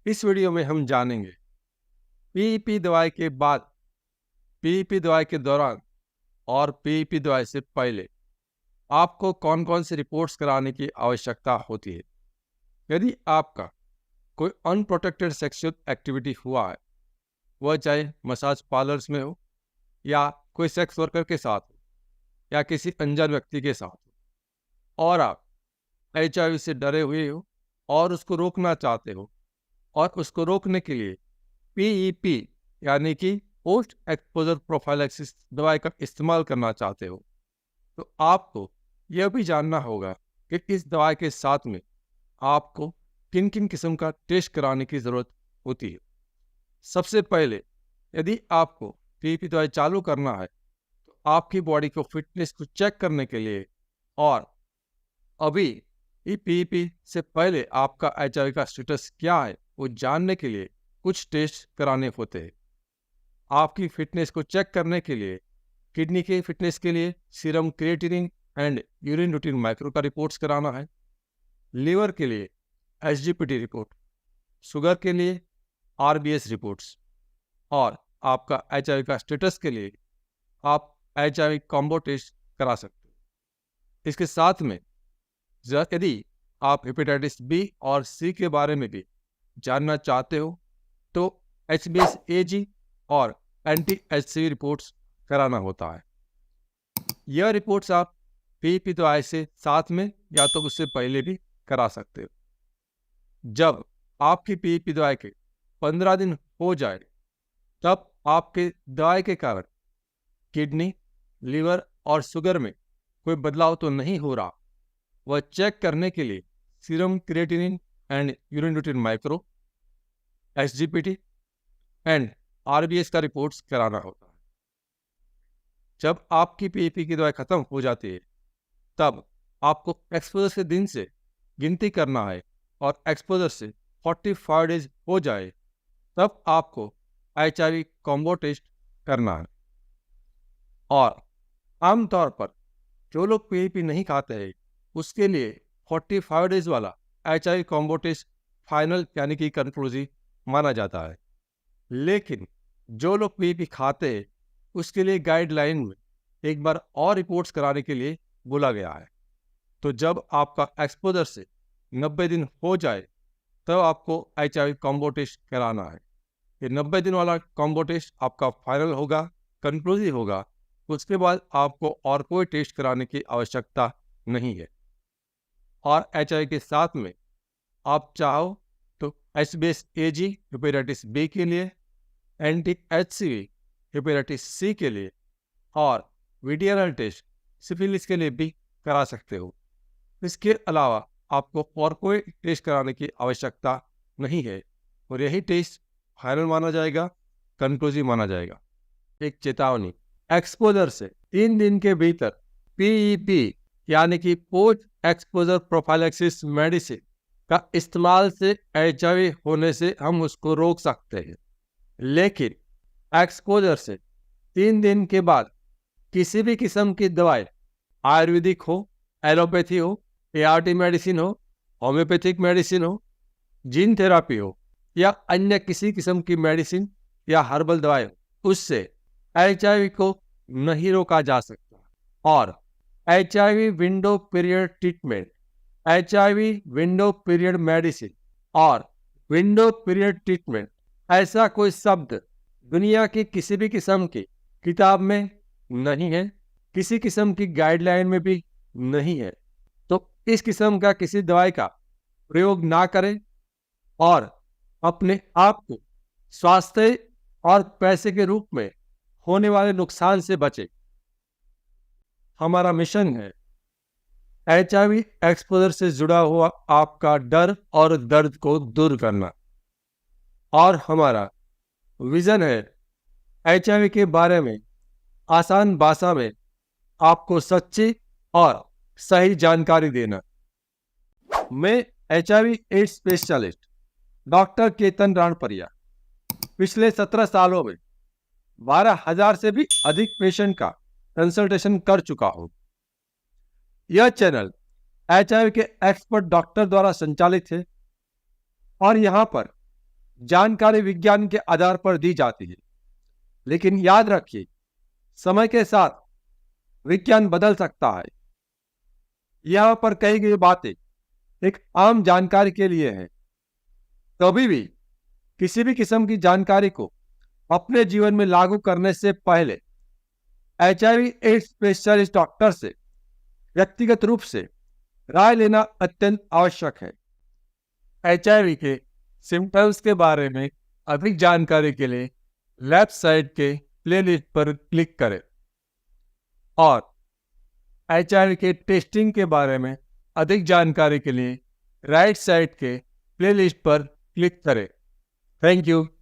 इस वीडियो में हम जानेंगे पीईपी दवाई के बाद, पीईपी दवाई के दौरान और पीईपी दवाई से पहले आपको कौन कौन सी रिपोर्ट्स कराने की आवश्यकता होती है। यदि आपका कोई अनप्रोटेक्टेड सेक्सुअल एक्टिविटी हुआ है, वह चाहे मसाज पार्लर्स में हो या कोई सेक्स वर्कर के साथ हो या किसी अनजान व्यक्ति के साथ हो, और आप एचआईवी से डरे हुए हो और उसको रोकना चाहते हो और उसको रोकने के लिए पीईपी यानी कि पोस्ट एक्सपोजर प्रोफाइलैक्सिस दवाई का इस्तेमाल करना चाहते हो, तो आपको यह भी जानना होगा कि इस दवाई के साथ में आपको किन किन किस्म का टेस्ट कराने की ज़रूरत होती है। सबसे पहले, यदि आपको पीईपी दवाई चालू करना है तो आपकी बॉडी को फिटनेस को चेक करने के लिए और अभी ये पीईपी से पहले आपका एचआईवी का स्टेटस क्या है वो जानने के लिए कुछ टेस्ट कराने होते हैं। आपकी फिटनेस को चेक करने के लिए किडनी के फिटनेस के लिए serum creatinine and urine routine micro का रिपोर्ट्स कराना है। लीवर के लिए एसजीपीटी रिपोर्ट, शुगर के लिए आरबीएस रिपोर्ट्स, और आपका एचआईवी का स्टेटस के लिए आप एचआईवी कॉम्बो टेस्ट करा सकते हो। इसके साथ में यदि आप हेपेटाइटिस बी और सी के बारे में भी जानना चाहते हो तो HbsAg और एंटी-HCV रिपोर्ट्स कराना होता है। यह रिपोर्ट्स आप पीईपी दवाई से साथ में या तो उससे पहले भी करा सकते हो। जब आपकी पीईपी दवाई के 15 दिन हो जाए तब आपके दवाई के कारण किडनी, लीवर और शुगर में कोई बदलाव तो नहीं हो रहा, वह चेक करने के लिए serum creatinine and urine routine micro, SGPT and RBS का रिपोर्ट्स कराना होता है। जब आपकी पीईपी की दवाई खत्म हो जाती है तब आपको एक्सपोजर के दिन से गिनती करना है और एक्सपोजर से 45 डेज हो जाए तब आपको एचआईवी कॉम्बो टेस्ट करना है। और आमतौर पर जो लोग पीईपी नहीं खाते हैं उसके लिए 45 डेज वाला एचआईवी कॉम्बो टेस्ट फाइनल यानी कि कंक्लूसिव माना जाता है। लेकिन जो लोग पीईपी खाते हैं उसके लिए गाइडलाइन में एक बार और रिपोर्ट्स कराने के लिए बोला गया है। तो जब आपका एक्सपोजर से 90 दिन हो जाए तब आपको एचआईवी कॉम्बो टेस्ट कराना है। ये 90 दिन वाला कॉम्बो टेस्ट आपका फाइनल होगा, कंक्लूसिव होगा। उसके बाद आपको और कोई टेस्ट कराने की आवश्यकता नहीं है। और एचआईवी के साथ में आप चाहो तो HbsAg हेपेटाइटिस बी के लिए, एंटी-HCV हेपेटाइटिस सी के लिए और वीडीआरएल टेस्ट सिफिलिस के लिए भी करा सकते हो। इसके अलावा आपको और कोई टेस्ट कराने की आवश्यकता नहीं है और यही टेस्ट फाइनल माना जाएगा, कंक्लूसिव माना जाएगा। एक चेतावनी, एक्सपोजर से 3 दिन के भीतर पीईपी यानी कि पोस्ट एक्सपोजर प्रोफाइलैक्सिस मेडिसिन का इस्तेमाल से एचआईवी होने से हम उसको रोक सकते हैं। लेकिन एक्सपोजर से 3 दिन के बाद किसी भी किस्म की दवाई, आयुर्वेदिक हो, एलोपैथी हो, एआरटी मेडिसिन हो, होम्योपैथिक मेडिसिन हो, जीन थेरापी हो या अन्य किसी किस्म की मेडिसिन या हर्बल दवाई हो, उससे एचआईवी को नहीं रोका जा सकता। और HIV window period treatment, HIV window period medicine और विंडो पीरियड ट्रीटमेंट ऐसा कोई शब्द दुनिया की किसी भी किस्म की किताब में नहीं है, किसी किस्म की गाइडलाइन में भी नहीं है। तो इस किस्म का किसी दवाई का प्रयोग ना करें और अपने आप को स्वास्थ्य और पैसे के रूप में होने वाले नुकसान से बचें। हमारा मिशन है एचआईवी एक्सपोजर से जुड़ा हुआ आपका डर और दर्द को दूर करना, और हमारा विजन है एचआईवी के बारे में आसान भाषा में आपको सच्ची और सही जानकारी देना। मैं HIV AIDS specialist doctor Ketan Ranpariya पिछले 17 सालों में 12,000 से भी अधिक पेशेंट का कंसल्टेशन कर चुका हूं। यह चैनल एचआईवी के एक्सपर्ट डॉक्टर द्वारा संचालित है और यहां पर जानकारी विज्ञान के आधार पर दी जाती है, लेकिन याद रखिए, समय के साथ विज्ञान बदल सकता है। यहाँ पर कही गई बातें एक आम जानकारी के लिए है। कभी भी किसी भी किस्म की जानकारी को अपने जीवन में लागू करने से पहले HIV एड्स स्पेशलिस्ट डॉक्टर से व्यक्तिगत रूप से राय लेना अत्यंत आवश्यक है। HIV के सिम्टम्स के बारे में अधिक जानकारी के लिए लेफ्ट साइड के प्लेलिस्ट पर क्लिक करें और HIV के टेस्टिंग के बारे में अधिक जानकारी के लिए राइट साइड के प्लेलिस्ट पर क्लिक करें। Thank you.